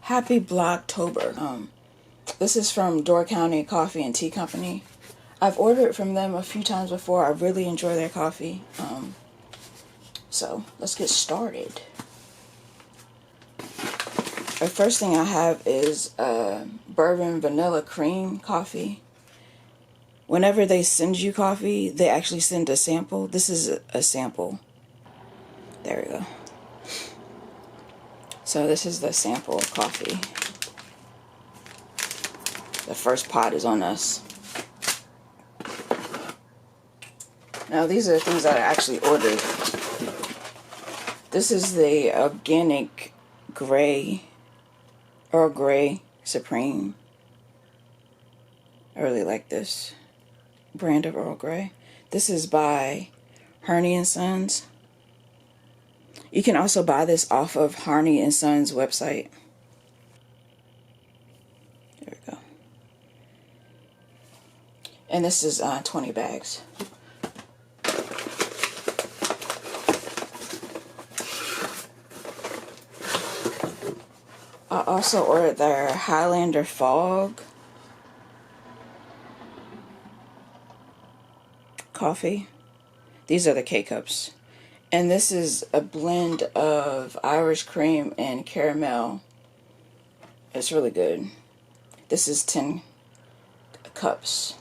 Happy Blocktober. This is from Door County Coffee and Tea Company. I've ordered from them a few times before. I really enjoy their coffee. So let's get started. The first thing I have is bourbon vanilla cream coffee. Whenever they send you coffee, they actually send a sample. This is a sample. There we go. So this is the sample of coffee. The first pot is on us. Now these are the things that I actually ordered. This is the organic Earl Grey Supreme. I really like this brand of Earl Grey. This is by Harney & Sons. You can also buy this off of Harney & Sons website. There we go. And this is 20 bags. I also ordered their Highlander Fog coffee. These are the K-Cups. And this is a blend of Irish cream and caramel. It's really good. This is 10 cups.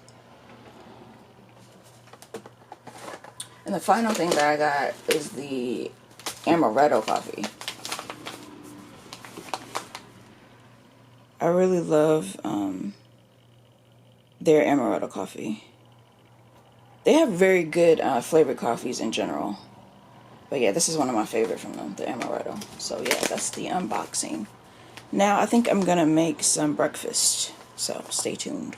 And the final thing that I got is the Amaretto coffee. I really love their Amaretto coffee. They have very good flavored coffees in general. But yeah, this is one of my favorite from them, the Amaretto. So yeah, that's the unboxing. Now I think I'm gonna make some breakfast. So stay tuned.